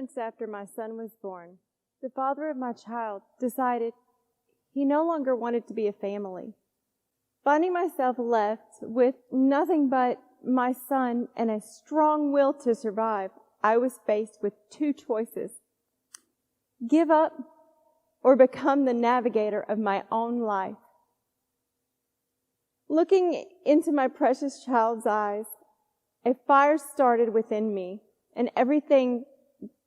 months after my son was born, the father of my child decided he no longer wanted to be a family. Finding myself left with nothing but my son and a strong will to survive, I was faced with two choices: give up or become the navigator of my own life. Looking into my precious child's eyes, a fire started within me, and everything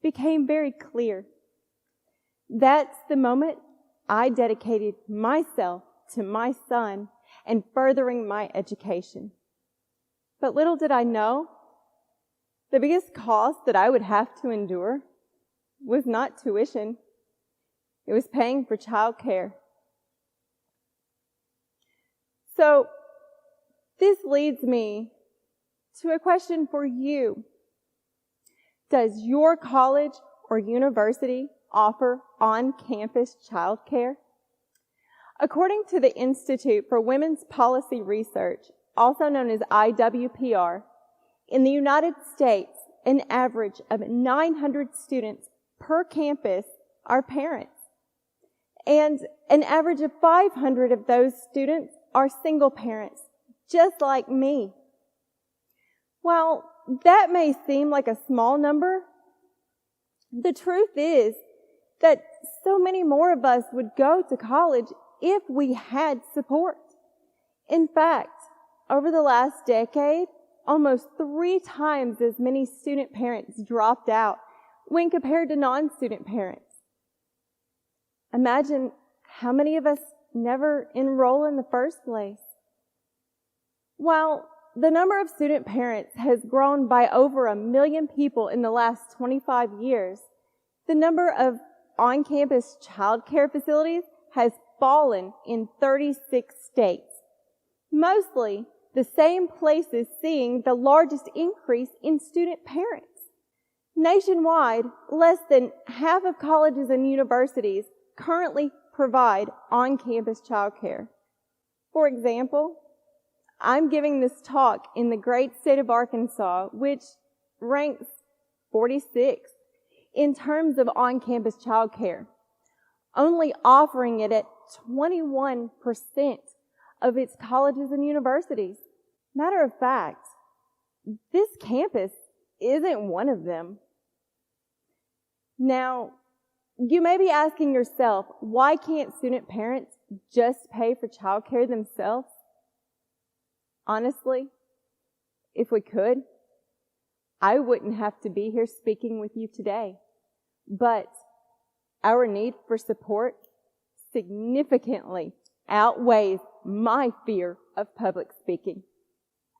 became very clear. That's the moment I dedicated myself to my son and furthering my education. But little did I know, the biggest cost that I would have to endure was not tuition. It was paying for childcare. So, this leads me to a question for you. Does your college or university offer on-campus childcare? According to the Institute for Women's Policy Research, also known as IWPR, in the United States, an average of 900 students per campus are parents. And an average of 500 of those students are single parents, just like me. While that may seem like a small number, the truth is that so many more of us would go to college if we had support. In fact, over the last decade, almost 3 times as many student parents dropped out when compared to non-student parents. Imagine how many of us never enroll in the first place. While the number of student parents has grown by over 1 million people in the last 25 years, the number of on-campus childcare facilities has fallen in 36 states. Mostly the same places seeing the largest increase in student parents. Nationwide, less than half of colleges and universities currently provide on-campus childcare. For example, I'm giving this talk in the great state of Arkansas, which ranks 46th in terms of on-campus childcare, only offering it at 21% of its colleges and universities. Matter of fact, this campus isn't one of them. Now, you may be asking yourself, why can't student parents just pay for childcare themselves? Honestly, if we could, I wouldn't have to be here speaking with you today. But our need for support significantly outweighs my fear of public speaking.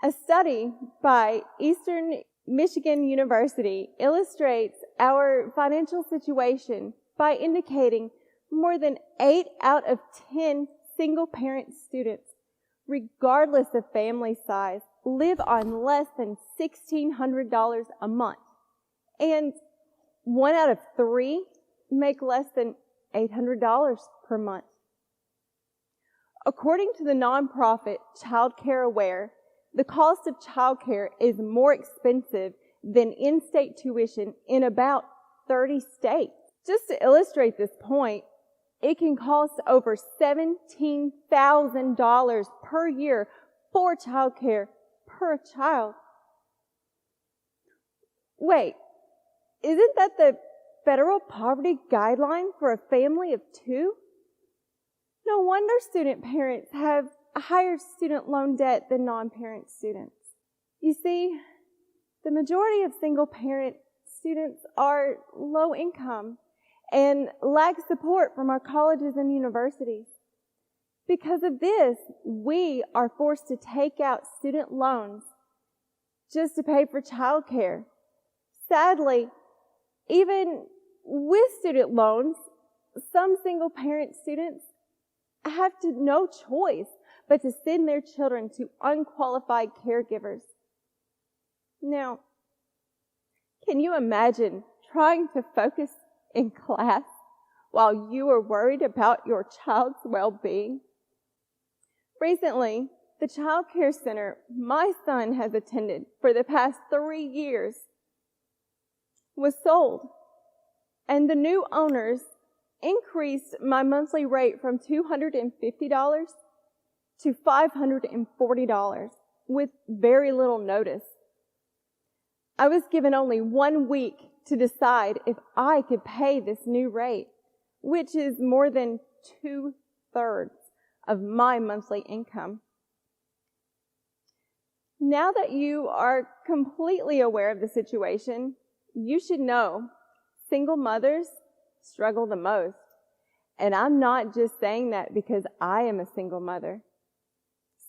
A study by Eastern Michigan University illustrates our financial situation by indicating more than 8 out of 10 single-parent students, regardless of family size, live on less than $1,600 a month. And 1 out of 3 make less than $800 per month. According to the nonprofit Child Care Aware, the cost of childcare is more expensive than in-state tuition in about 30 states. Just to illustrate this point, it can cost over $17,000 per year for childcare per child. Wait, isn't that the federal poverty guideline for a family of 2? No wonder student parents have a higher student loan debt than non-parent students. You see, the majority of single-parent students are low income and lack support from our colleges and universities. Because of this, we are forced to take out student loans just to pay for childcare. Sadly, even with student loans, some single-parent students have no choice but to send their children to unqualified caregivers. Now, can you imagine trying to focus in class while you are worried about your child's well-being? Recently, the child care center my son has attended for the past 3 years was sold And the new owners increased my monthly rate from $250 to $540 with very little notice. I was given only 1 week to decide if I could pay this new rate, which is more than 2/3 of my monthly income. Now that you are completely aware of the situation, you should know single mothers struggle the most. And I'm not just saying that because I am a single mother.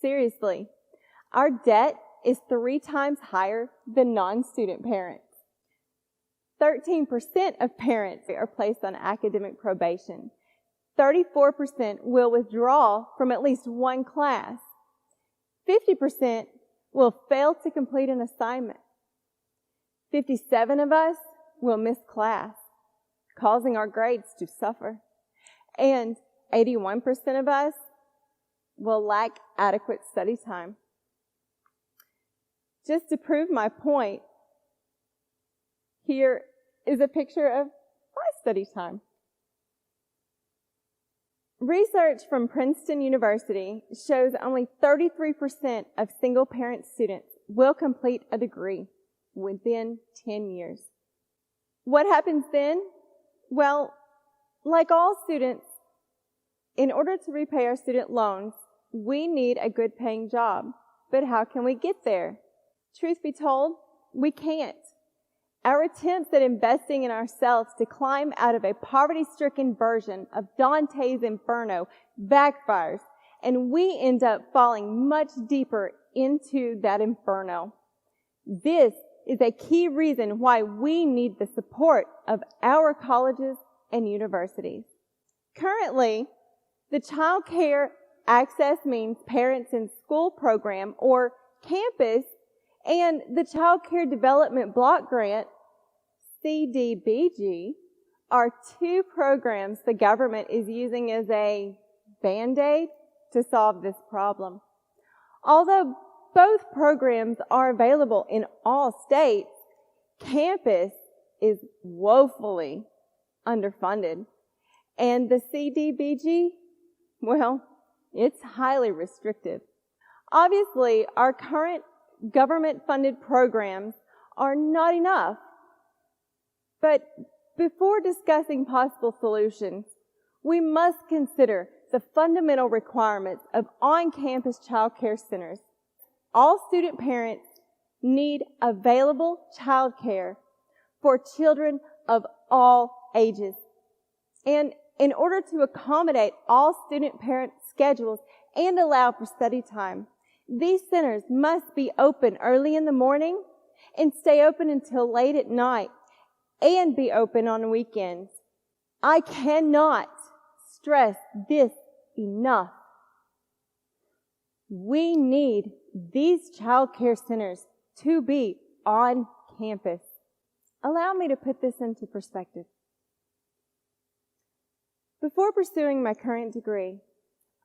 Seriously, our debt is 3 times higher than non-student parents. 13% of parents are placed on academic probation. 34% will withdraw from at least one class. 50% will fail to complete an assignment. 57 of us will miss class, causing our grades to suffer. And 81% of us will lack adequate study time. Just to prove my point, here is a picture of my study time. Research from Princeton University shows only 33% of single-parent students will complete a degree within 10 years. What happens then? Well, like all students, in order to repay our student loans, we need a good-paying job. But how can we get there? Truth be told, we can't. Our attempts at investing in ourselves to climb out of a poverty-stricken version of Dante's Inferno backfires, and we end up falling much deeper into that inferno. This is a key reason why we need the support of our colleges and universities. Currently, the Child Care Access Means Parents in School program, or campus, and the Child Care Development Block Grant, CDBG, are 2 programs the government is using as a Band-Aid to solve this problem. Although both programs are available in all states, campus is woefully underfunded. And the CDBG, well, it's highly restrictive. Obviously, our current government-funded programs are not enough. But before discussing possible solutions, we must consider the fundamental requirements of on-campus child care centers. All student parents need available child care for children of all ages. And in order to accommodate all student parent schedules and allow for study time, these centers must be open early in the morning and stay open until late at night and be open on weekends. I cannot stress this enough. We need these child care centers to be on campus. Allow me to put this into perspective. Before pursuing my current degree,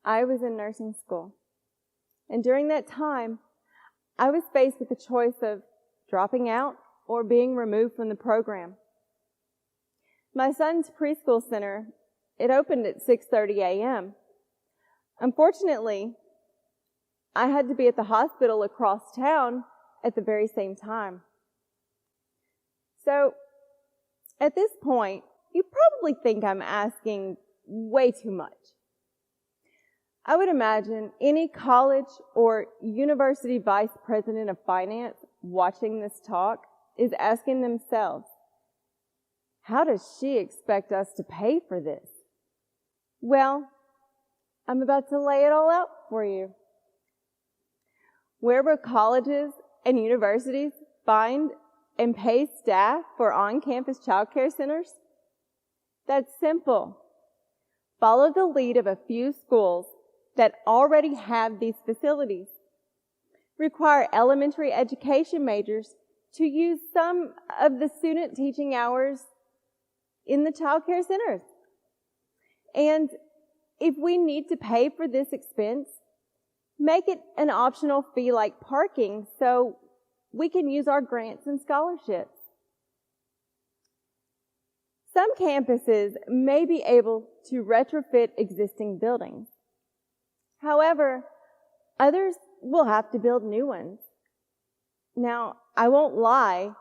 I was in nursing school. And during that time, I was faced with the choice of dropping out or being removed from the program. My son's preschool center, it opened at 6:30 a.m. Unfortunately, I had to be at the hospital across town at the very same time. So, at this point, you probably think I'm asking way too much. I would imagine any college or university vice president of finance watching this talk is asking themselves, how does she expect us to pay for this? Well, I'm about to lay it all out for you. Where will colleges and universities find and pay staff for on-campus child care centers? That's simple. Follow the lead of a few schools that already have these facilities. Require elementary education majors to use some of the student teaching hours in the child care centers. And if we need to pay for this expense, make it an optional fee like parking so we can use our grants and scholarships. Some campuses may be able to retrofit existing buildings. However, others will have to build new ones. Now, I won't lie,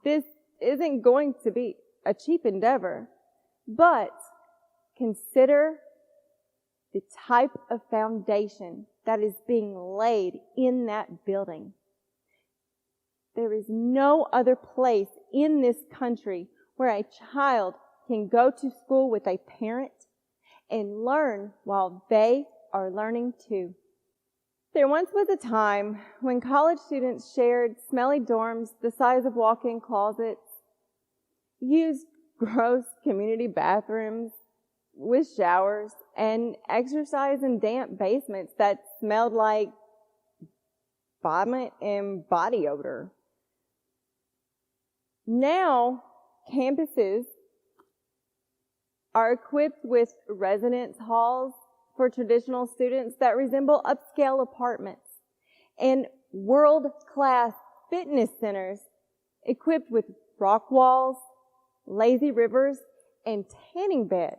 this isn't going to be a cheap endeavor, but consider the type of foundation that is being laid in that building. There is no other place in this country where a child can go to school with a parent and learn while they are learning too. There once was a time when college students shared smelly dorms the size of walk-in closets, used gross community bathrooms with showers, and exercised in damp basements that smelled like vomit and body odor. Now, campuses are equipped with residence halls for traditional students that resemble upscale apartments, and world-class fitness centers equipped with rock walls, lazy rivers, and tanning beds.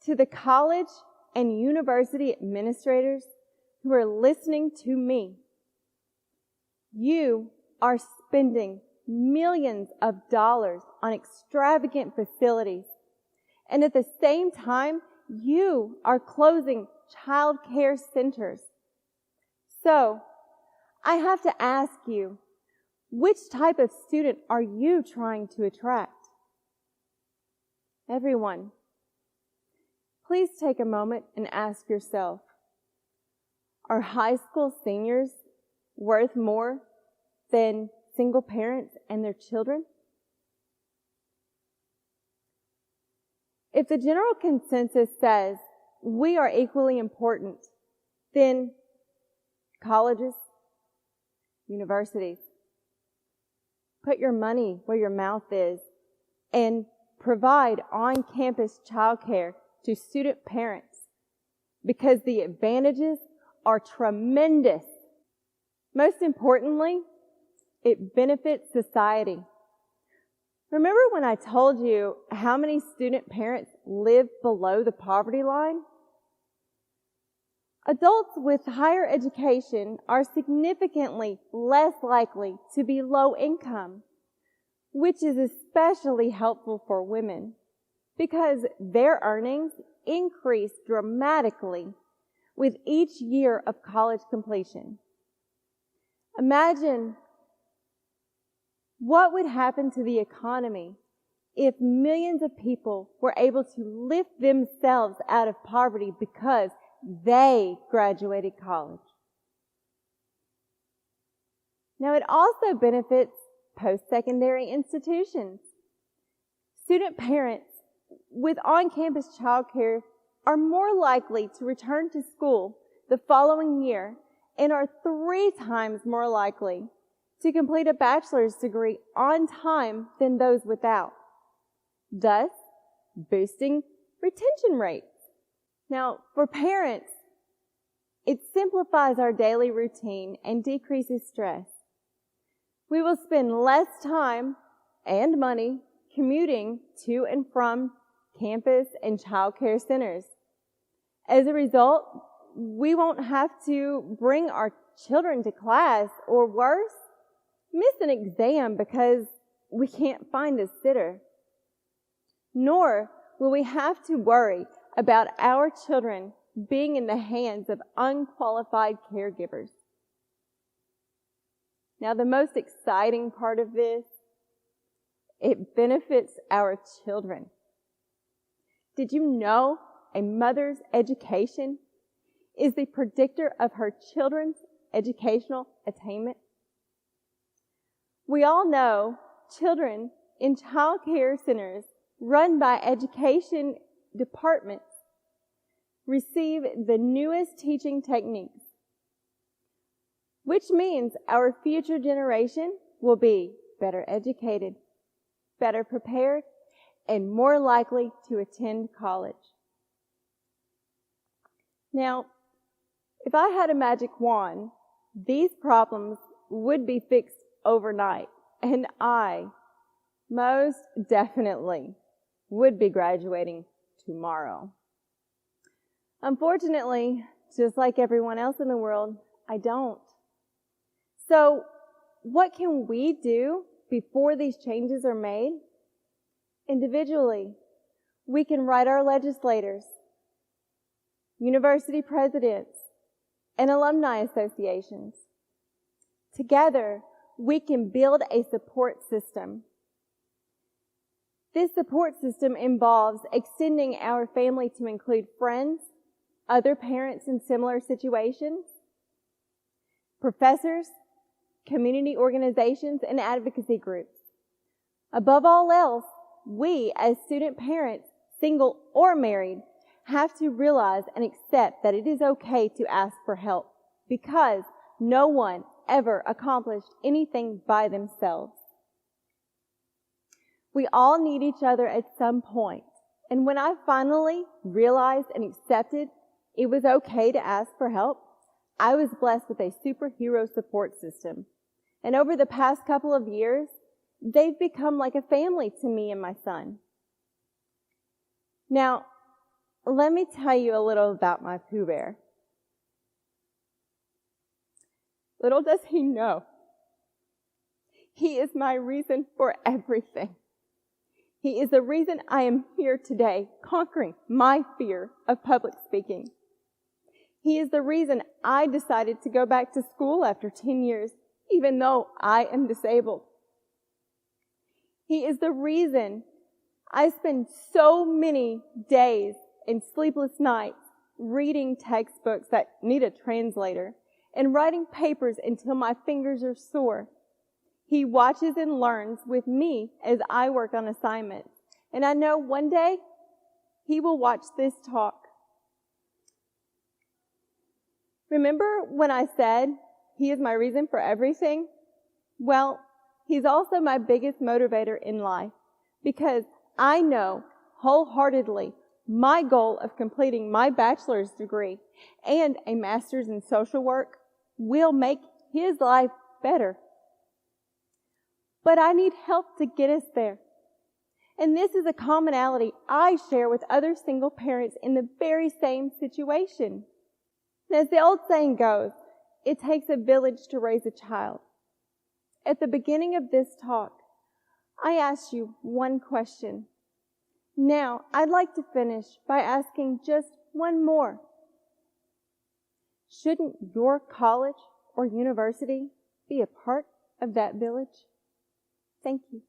To the college and university administrators who are listening to me, you are spending millions of dollars on extravagant facilities, and at the same time, you are closing child care centers. So, I have to ask you, which type of student are you trying to attract? Everyone, please take a moment and ask yourself, are high school seniors worth more than single parents and their children? If the general consensus says we are equally important, then colleges, universities, put your money where your mouth is and provide on-campus childcare to student parents, because the advantages are tremendous. Most importantly, it benefits society. Remember when I told you how many student parents live below the poverty line? Adults with higher education are significantly less likely to be low income, which is especially helpful for women because their earnings increase dramatically with each year of college completion. Imagine what would happen to the economy if millions of people were able to lift themselves out of poverty because they graduated college. Now, it also benefits post-secondary institutions. Student parents with on-campus childcare are more likely to return to school the following year and are 3 times more likely to complete a bachelor's degree on time than those without, thus boosting retention rates. Now, for parents, it simplifies our daily routine and decreases stress. We will spend less time and money commuting to and from campus and child care centers. As a result, we won't have to bring our children to class, or worse, miss an exam because we can't find a sitter. Nor will we have to worry about our children being in the hands of unqualified caregivers. Now, the most exciting part of this, it benefits our children. Did you know a mother's education is the predictor of her children's educational attainment? We all know children in child care centers run by education departments receive the newest teaching techniques, which means our future generation will be better educated, better prepared, and more likely to attend college. Now, if I had a magic wand, these problems would be fixed overnight, and I most definitely would be graduating tomorrow. Unfortunately, just like everyone else in the world, I don't. So, what can we do before these changes are made? Individually, we can write our legislators, university presidents, and alumni associations. Together, we can build a support system. This support system involves extending our family to include friends, other parents in similar situations, professors, community organizations, and advocacy groups. Above all else, we, as student parents, single or married, have to realize and accept that it is okay to ask for help because no one ever accomplished anything by themselves. We all need each other at some point. And when I finally realized and accepted it was okay to ask for help, I was blessed with a superhero support system. And over the past couple of years, they've become like a family to me and my son. Now, let me tell you a little about my Pooh Bear. Little does he know, he is my reason for everything. He is the reason I am here today, conquering my fear of public speaking. He is the reason I decided to go back to school after 10 years, even though I am disabled. He is the reason I spend so many days and sleepless nights reading textbooks that need a translator and writing papers until my fingers are sore. He watches and learns with me as I work on assignments. And I know one day he will watch this talk. Remember when I said he is my reason for everything? Well, he's also my biggest motivator in life because I know wholeheartedly my goal of completing my bachelor's degree and a master's in social work will make his life better. But I need help to get us there. And this is a commonality I share with other single parents in the very same situation. As the old saying goes, it takes a village to raise a child. At the beginning of this talk, I asked you one question. Now, I'd like to finish by asking just one more. Shouldn't your college or university be a part of that village? Thank you.